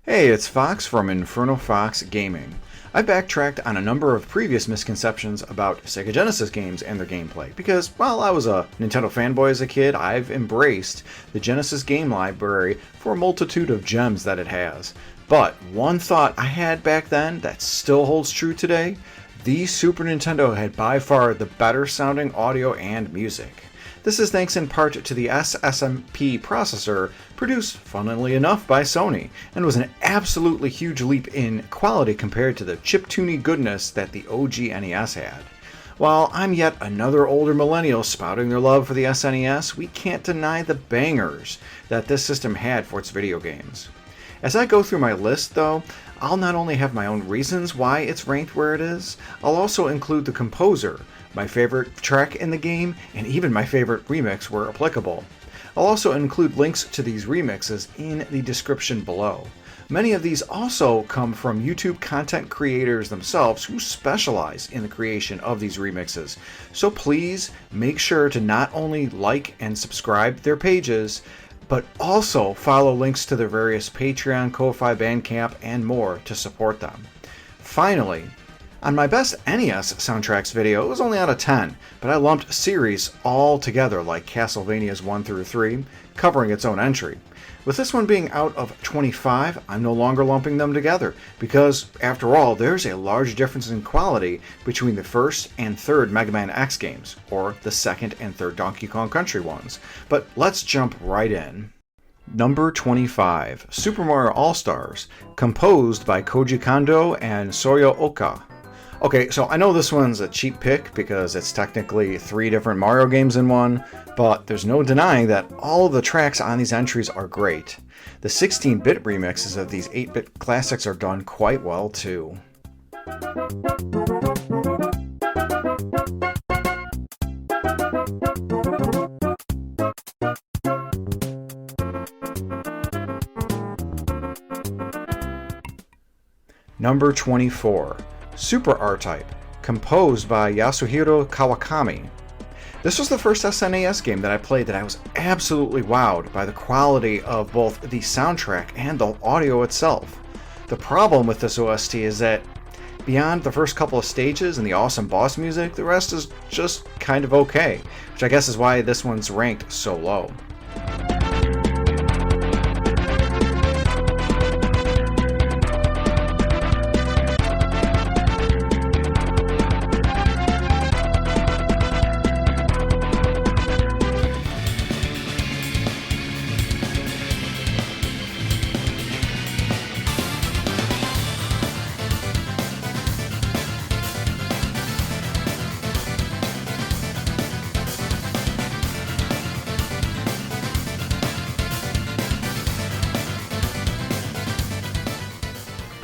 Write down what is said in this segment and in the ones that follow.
Hey, it's Fox from Inferno Fox Gaming. I backtracked on a number of previous misconceptions about Sega Genesis games and their gameplay, because while I was a Nintendo fanboy as a kid, I've embraced the Genesis game library for a multitude of gems that it has. But one thought I had back then that still holds true today: the Super Nintendo had by far the better sounding audio and music. This is thanks in part to the SSMP processor, produced, funnily enough, by Sony, and was an absolutely huge leap in quality compared to the chiptune goodness that the OG NES had. While I'm yet another older millennial spouting their love for the SNES, we can't deny the bangers that this system had for its video games. As I go through my list, though, I'll not only have my own reasons why it's ranked where it is, I'll also include the composer, my favorite track in the game, and even my favorite remix where applicable. I'll also include links to these remixes in the description below. Many of these also come from YouTube content creators themselves who specialize in the creation of these remixes, so please make sure to not only like and subscribe to their pages, but also follow links to their various Patreon, Ko-Fi, Bandcamp, and more to support them. Finally, on my best NES soundtracks video, it was only out of 10, but I lumped series all together like Castlevania's 1 through 3, covering its own entry. With this one being out of 25, I'm no longer lumping them together, because after all, there's a large difference in quality between the first and third Mega Man X games, or the second and third Donkey Kong Country ones. But let's jump right in. Number 25, Super Mario All-Stars, composed by Koji Kondo and Soyo Oka. Okay, so I know this one's a cheap pick because it's technically 3 different Mario games in one, but there's no denying that all of the tracks on these entries are great. The 16-bit remixes of these 8-bit classics are done quite well too. Number 24. Super R-Type, composed by Yasuhiro Kawakami. This was the first SNES game that I played that I was absolutely wowed by the quality of both the soundtrack and the audio itself. The problem with this OST is that beyond the first couple of stages and the awesome boss music, the rest is just kind of okay, which I guess is why this one's ranked so low.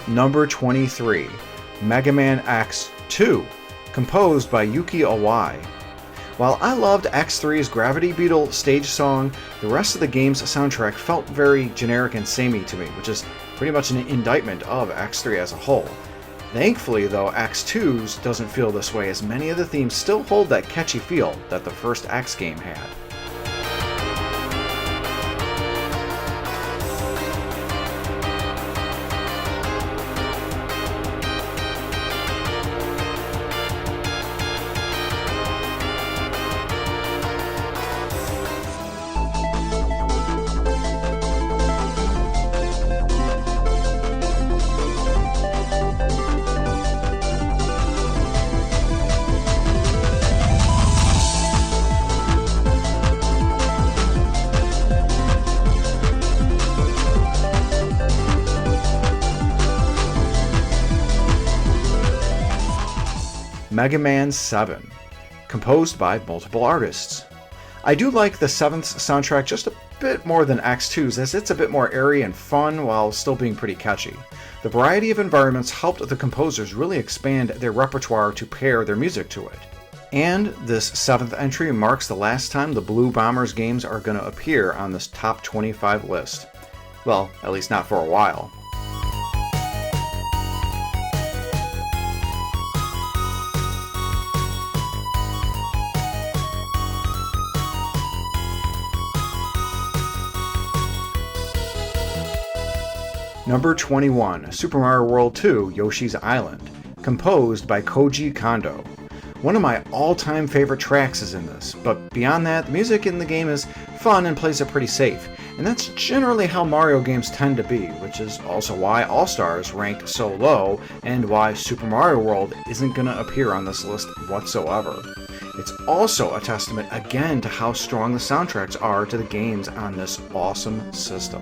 Number 23, Mega Man X2, composed by Yuki Awai. While I loved X3's Gravity Beetle stage song, the rest of the game's soundtrack felt very generic and samey to me, which is pretty much an indictment of X3 as a whole. Thankfully though, X2's doesn't feel this way, as many of the themes still hold that catchy feel that the first X game had. Mega Man 7, composed by multiple artists. I do like the 7th's soundtrack just a bit more than X2's, as it's a bit more airy and fun while still being pretty catchy. The variety of environments helped the composers really expand their repertoire to pair their music to it. And this 7th entry marks the last time the Blue Bombers games are going to appear on this top 25 list. Well, at least not for a while. Number 21, Super Mario World 2 Yoshi's Island, composed by Koji Kondo. One of my all-time favorite tracks is in this, but beyond that, the music in the game is fun and plays it pretty safe, and that's generally how Mario games tend to be, which is also why All-Stars ranked so low, and why Super Mario World isn't going to appear on this list whatsoever. It's also a testament again to how strong the soundtracks are to the games on this awesome system.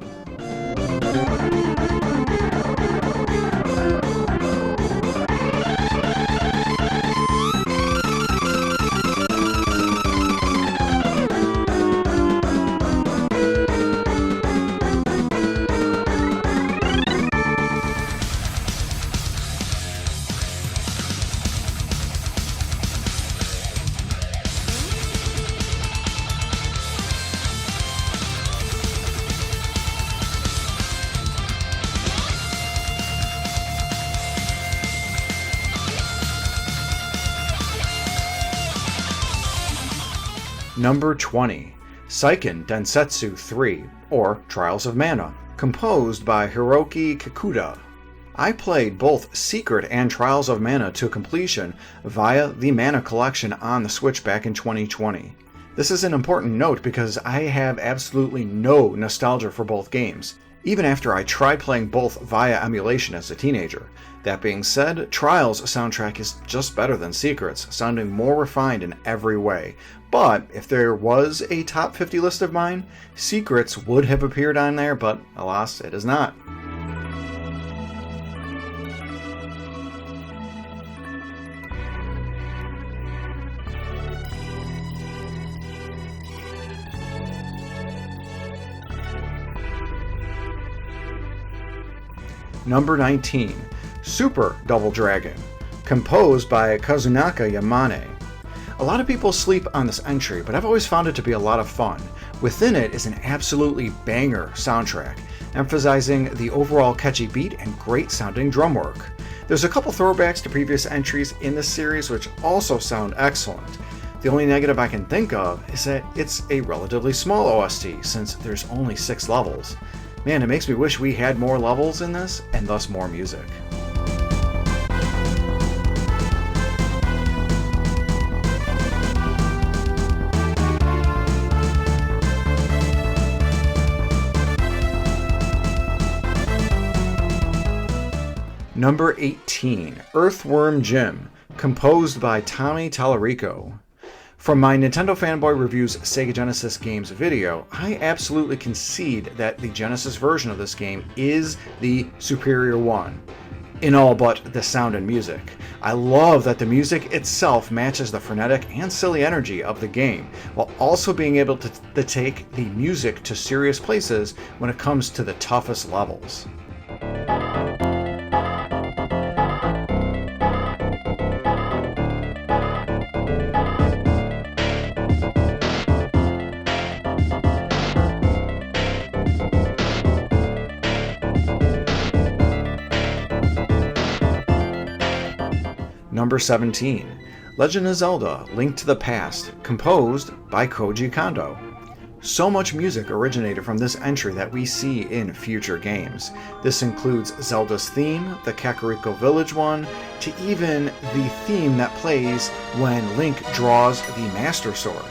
Number 20, Seiken Densetsu 3, or Trials of Mana, composed by Hiroki Kikuta. I played both Secret and Trials of Mana to completion via the Mana Collection on the Switch back in 2020. This is an important note because I have absolutely no nostalgia for both games, even after I tried playing both via emulation as a teenager. That being said, Trials' soundtrack is just better than Secret's, sounding more refined in every way. But if there was a top 50 list of mine, Secret's would have appeared on there, but alas, it is not. Number 19, Super Double Dragon, composed by Kazunaka Yamane. A lot of people sleep on this entry, but I've always found it to be a lot of fun. Within it is an absolutely banger soundtrack, emphasizing the overall catchy beat and great sounding drum work. There's a couple throwbacks to previous entries in this series which also sound excellent. The only negative I can think of is that it's a relatively small OST since there's only 6 levels. Man, it makes me wish we had more levels in this and thus more music. Number 18, Earthworm Jim, composed by Tommy Tallarico. From my Nintendo Fanboy Reviews Sega Genesis Games video, I absolutely concede that the Genesis version of this game is the superior one, in all but the sound and music. I love that the music itself matches the frenetic and silly energy of the game, while also being able to take the music to serious places when it comes to the toughest levels. Number 17, Legend of Zelda: Link to the Past, composed by Koji Kondo. So much music originated from this entry that we see in future games. This includes Zelda's theme, the Kakariko Village one, to even the theme that plays when Link draws the Master Sword.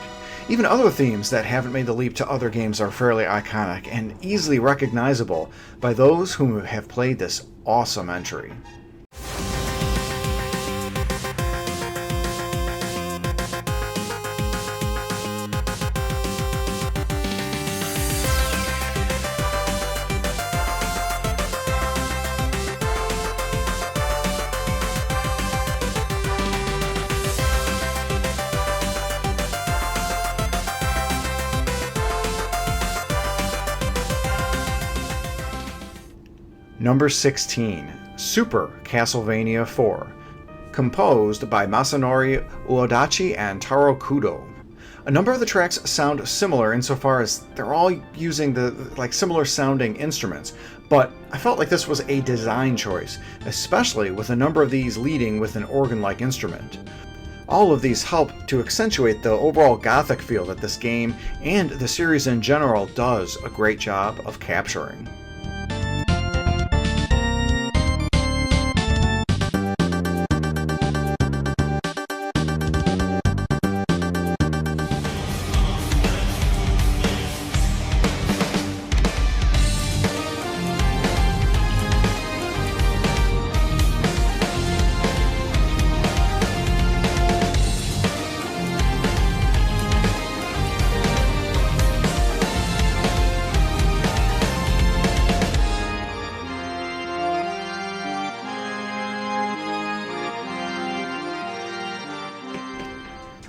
Even other themes that haven't made the leap to other games are fairly iconic and easily recognizable by those who have played this awesome entry. Number 16, Super Castlevania 4, composed by Masanori Uodachi and Taro Kudo. A number of the tracks sound similar insofar as they're all using similar sounding instruments, but I felt like this was a design choice, especially with a number of these leading with an organ-like instrument. All of these help to accentuate the overall gothic feel that this game and the series in general does a great job of capturing.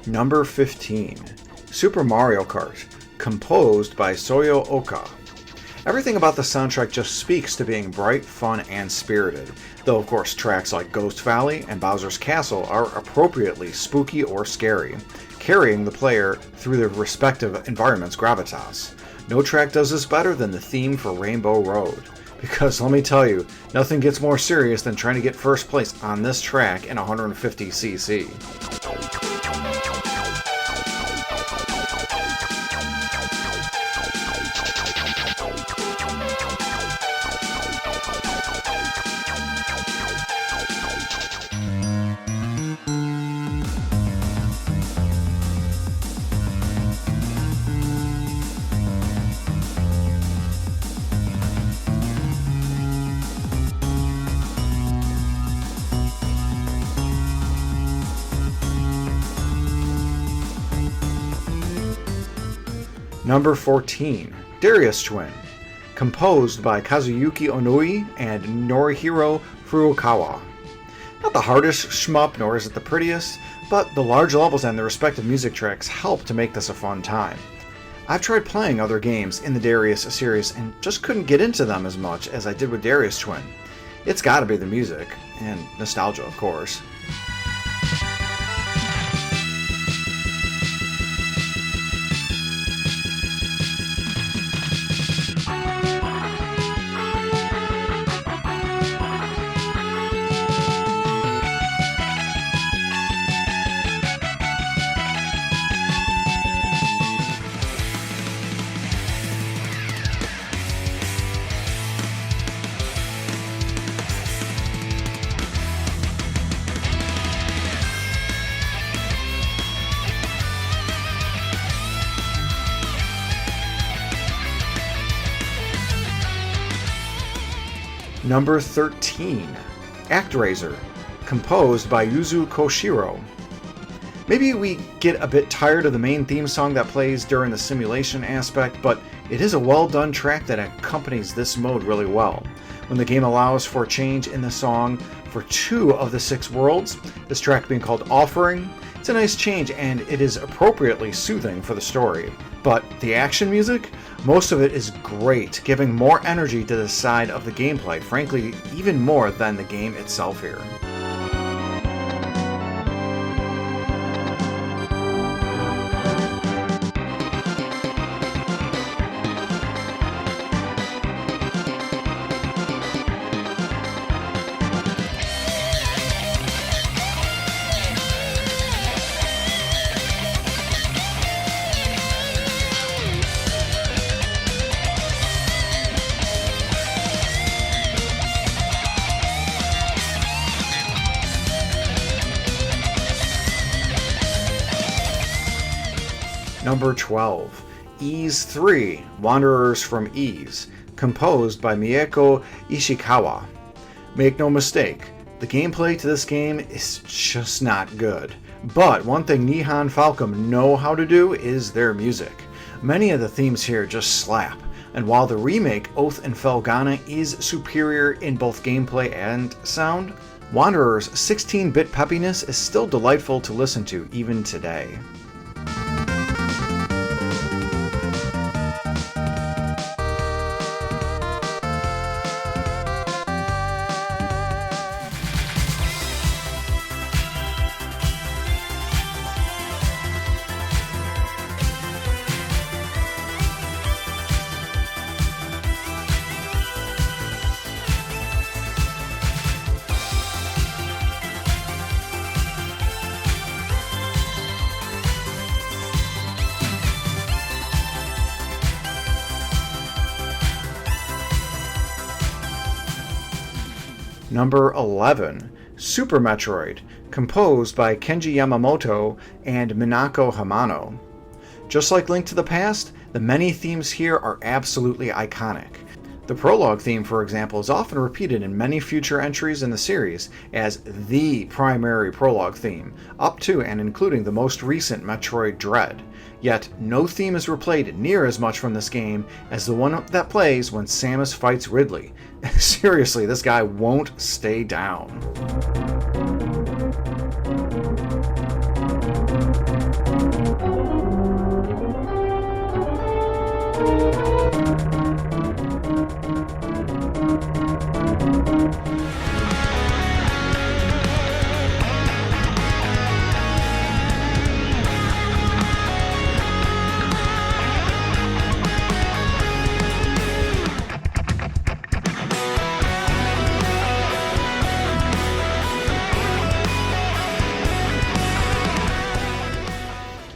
Number 15. Super Mario Kart, composed by Soyo Oka. Everything about the soundtrack just speaks to being bright, fun, and spirited, though of course tracks like Ghost Valley and Bowser's Castle are appropriately spooky or scary, carrying the player through their respective environment's gravitas. No track does this better than the theme for Rainbow Road, because let me tell you, nothing gets more serious than trying to get first place on this track in 150cc. Number 14. Darius Twin, composed by Kazuyuki Onoi and Norihiro Furukawa. Not the hardest shmup, nor is it the prettiest, but the large levels and the respective music tracks help to make this a fun time. I've tried playing other games in the Darius series and just couldn't get into them as much as I did with Darius Twin. It's gotta be the music, and nostalgia of course. Number 13. ActRaiser, composed by Yuzo Koshiro. Maybe we get a bit tired of the main theme song that plays during the simulation aspect, but it is a well done track that accompanies this mode really well. When the game allows for change in the song for 2 of the 6 worlds, this track being called Offering, it's a nice change and it is appropriately soothing for the story. But the action music? Most of it is great, giving more energy to the side of the gameplay, frankly, even more than the game itself here. Number 12. Ys 3, Wanderers from Ys, composed by Mieko Ishikawa. Make no mistake, the gameplay to this game is just not good. But one thing Nihon Falcom know how to do is their music. Many of the themes here just slap, and while the remake Oath and Felghana is superior in both gameplay and sound, Wanderer's 16-bit peppiness is still delightful to listen to even today. Number 11. Super Metroid, composed by Kenji Yamamoto and Minako Hamano. Just like Link to the Past, the many themes here are absolutely iconic. The prologue theme, for example, is often repeated in many future entries in the series as the primary prologue theme, up to and including the most recent Metroid Dread. Yet, no theme is replayed near as much from this game as the one that plays when Samus fights Ridley. Seriously, this guy won't stay down.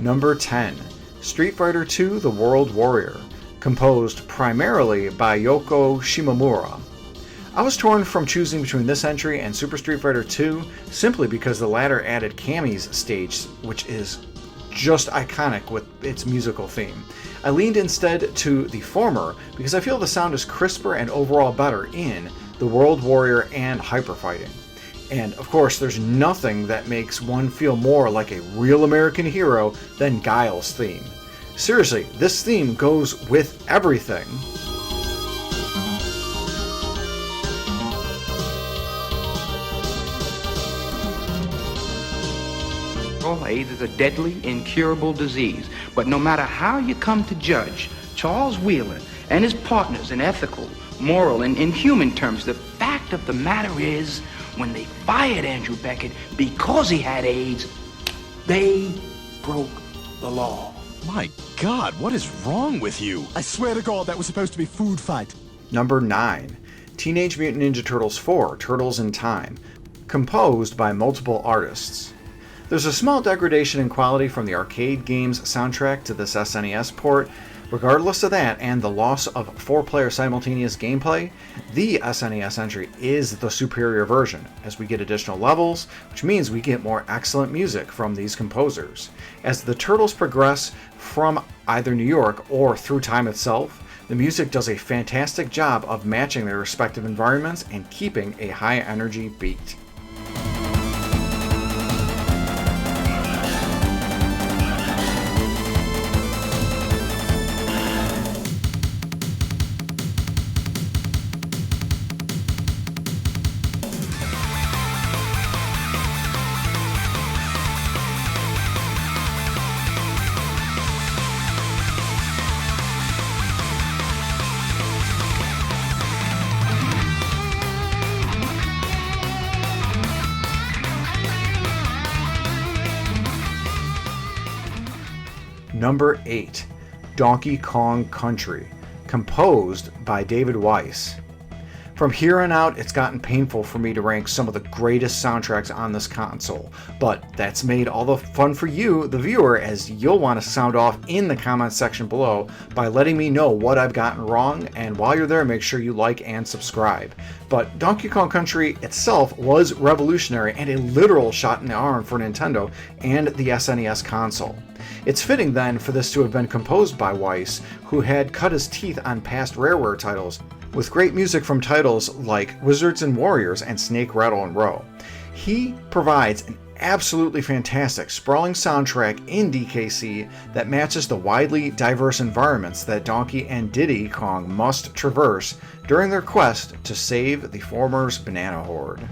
Number 10. Street Fighter II The World Warrior, composed primarily by Yoko Shimomura. I was torn from choosing between this entry and Super Street Fighter II simply because the latter added Cammy's stage, which is just iconic with its musical theme. I leaned instead to the former because I feel the sound is crisper and overall better in The World Warrior and Hyper Fighting. And of course, there's nothing that makes one feel more like a real American hero than Guile's theme. Seriously, this theme goes with everything. AIDS is a deadly, incurable disease. But no matter how you come to judge Charles Wheeler and his partners in ethical, moral, and in human terms, the fact of the matter is, when they fired Andrew Beckett because he had AIDS, they broke the law. My God, what is wrong with you? I swear to God, that was supposed to be Food Fight. Number 9. Teenage Mutant Ninja Turtles 4, Turtles in Time, composed by multiple artists. There's a small degradation in quality from the arcade game's soundtrack to this SNES port. Regardless of that and the loss of 4-player simultaneous gameplay, the SNES entry is the superior version, as we get additional levels, which means we get more excellent music from these composers. As the Turtles progress from either New York or through time itself, the music does a fantastic job of matching their respective environments and keeping a high energy beat. Number 8. Donkey Kong Country, composed by David Wise. From here on out, it's gotten painful for me to rank some of the greatest soundtracks on this console, but that's made all the fun for you, the viewer, as you'll want to sound off in the comments section below by letting me know what I've gotten wrong, and while you're there, make sure you like and subscribe. But Donkey Kong Country itself was revolutionary and a literal shot in the arm for Nintendo and the SNES console. It's fitting then for this to have been composed by Weiss, who had cut his teeth on past Rareware titles, with great music from titles like Wizards and Warriors and Snake, Rattle, and Row. He provides an absolutely fantastic, sprawling soundtrack in DKC that matches the widely diverse environments that Donkey and Diddy Kong must traverse during their quest to save the former's banana horde.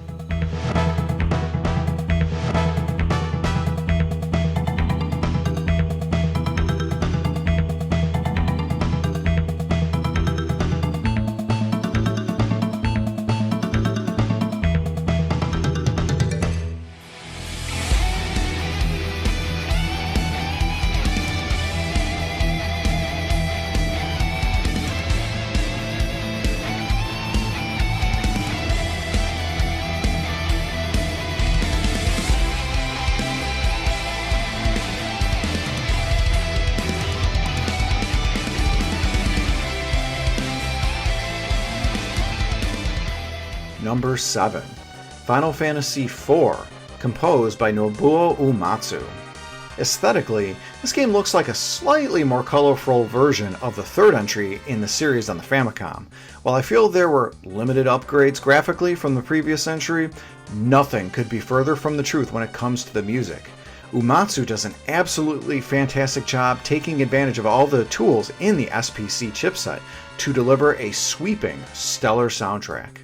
Number 7. Final Fantasy IV, composed by Nobuo Uematsu. Aesthetically, this game looks like a slightly more colorful version of the third entry in the series on the Famicom. While I feel there were limited upgrades graphically from the previous entry, nothing could be further from the truth when it comes to the music. Uematsu does an absolutely fantastic job taking advantage of all the tools in the SPC chipset to deliver a sweeping, stellar soundtrack.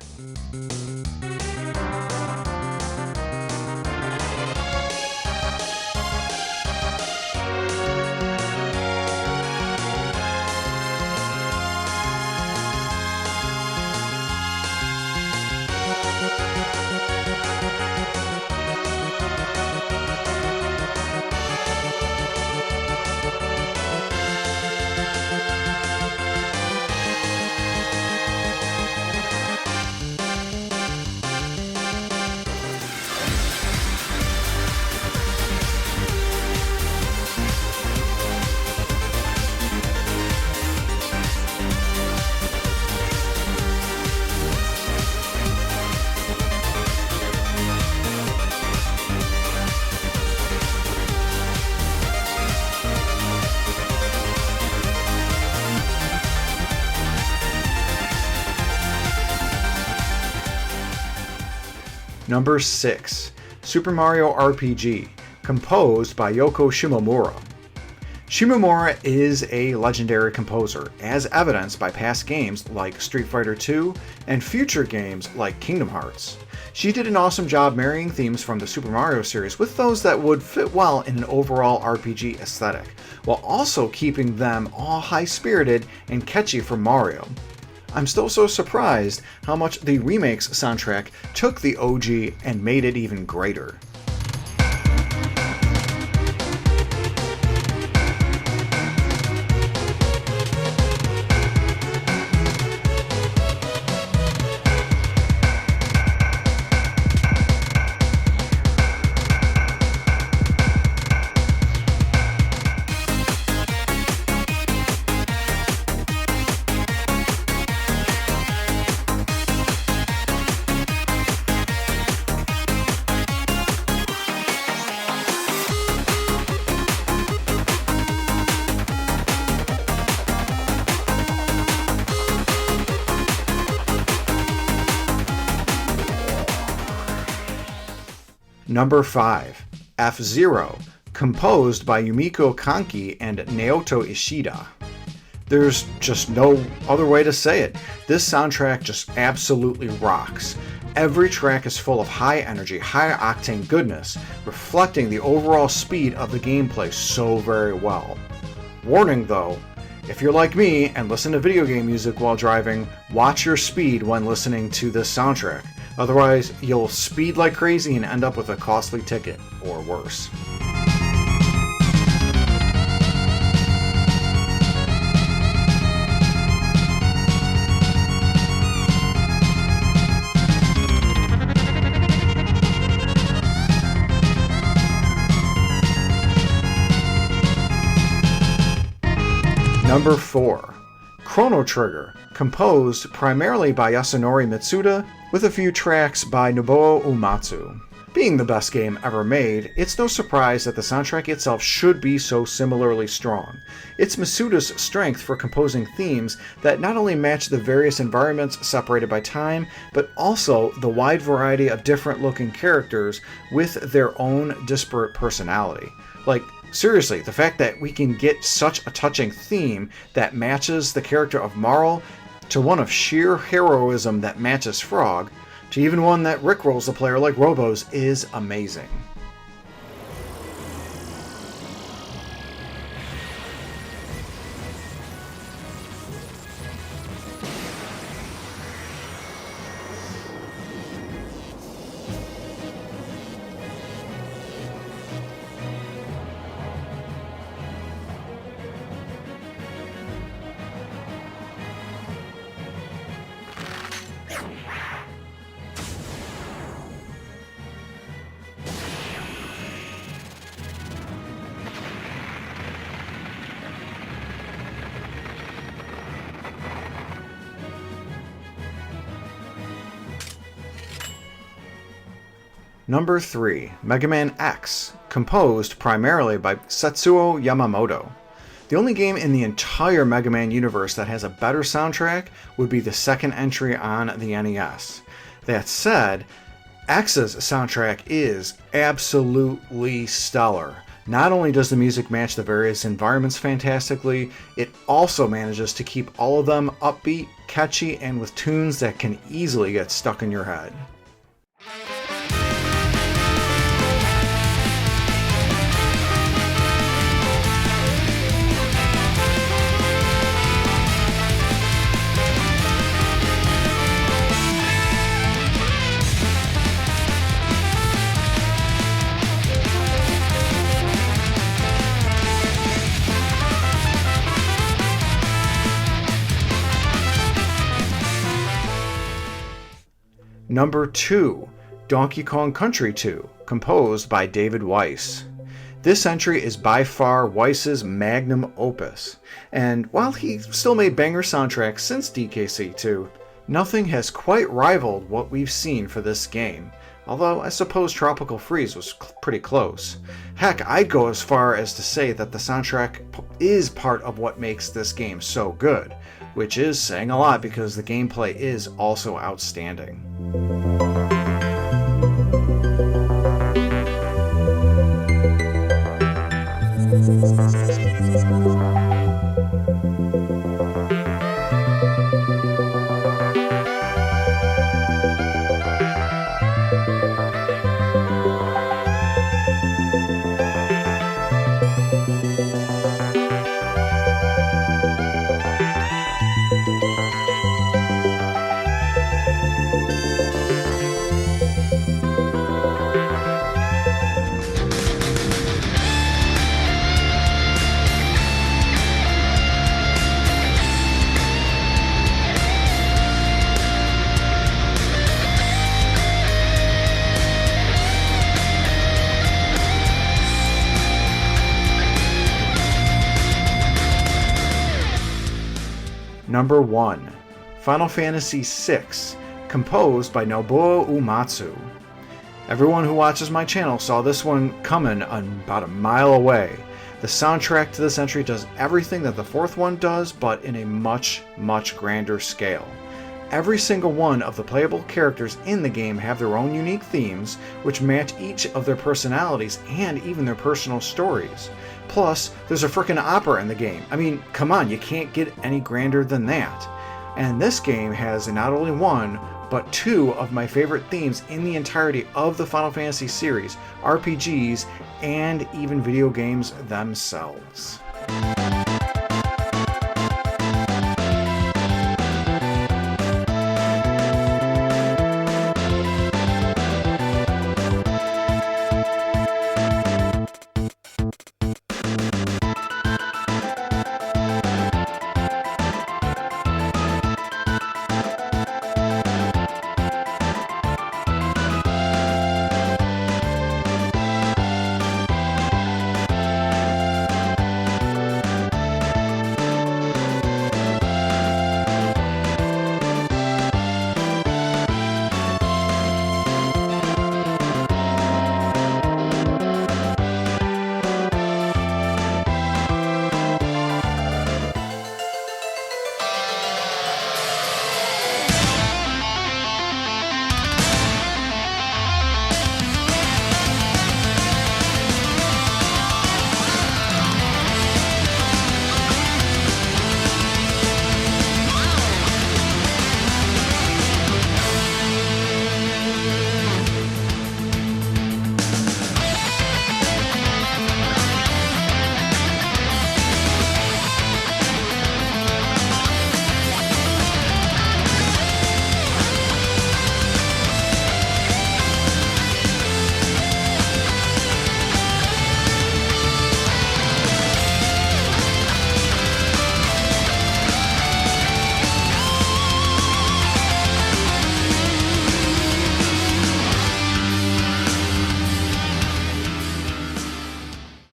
Number 6. Super Mario RPG, composed by Yoko Shimomura. Shimomura is a legendary composer, as evidenced by past games like Street Fighter II and future games like Kingdom Hearts. She did an awesome job marrying themes from the Super Mario series with those that would fit well in an overall RPG aesthetic, while also keeping them all high-spirited and catchy for Mario. I'm still so surprised how much the Remixes soundtrack took the OG and made it even greater. Number 5. F-Zero, composed by Yumiko Kanki and Naoto Ishida. There's just no other way to say it. This soundtrack just absolutely rocks. Every track is full of high energy, high octane goodness, reflecting the overall speed of the gameplay so very well. Warning though, if you're like me and listen to video game music while driving, watch your speed when listening to this soundtrack. Otherwise, you'll speed like crazy and end up with a costly ticket, or worse. Number 4. Chrono Trigger, composed primarily by Yasunori Mitsuda, with a few tracks by Nobuo Uematsu. Being the best game ever made, it's no surprise that the soundtrack itself should be so similarly strong. It's Mitsuda's strength for composing themes that not only match the various environments separated by time, but also the wide variety of different looking characters with their own disparate personality. Like, seriously, the fact that we can get such a touching theme that matches the character of Marle, to one of sheer heroism that matches Frog, to even one that rickrolls the player like Robo's, is amazing. Number 3. Mega Man X, composed primarily by Setsuo Yamamoto. The only game in the entire Mega Man universe that has a better soundtrack would be the second entry on the NES. That said, X's soundtrack is absolutely stellar. Not only does the music match the various environments fantastically, it also manages to keep all of them upbeat, catchy, and with tunes that can easily get stuck in your head. Number 2. Donkey Kong Country 2, composed by David Wise. This entry is by far Wise's magnum opus, and while he still made banger soundtracks since DKC2, nothing has quite rivaled what we've seen for this game, although I suppose Tropical Freeze was pretty close. Heck, I'd go as far as to say that the soundtrack is part of what makes this game so good, which is saying a lot because the gameplay is also outstanding. Number 1. Final Fantasy VI, composed by Nobuo Uematsu. Everyone who watches my channel saw this one coming about a mile away. The soundtrack to this entry does everything that the fourth one does, but in a much, much grander scale. Every single one of the playable characters in the game have their own unique themes, which match each of their personalities and even their personal stories. Plus, there's a frickin' opera in the game. I mean, come on, you can't get any grander than that. And this game has not only one, but two of my favorite themes in the entirety of the Final Fantasy series, RPGs, and even video games themselves.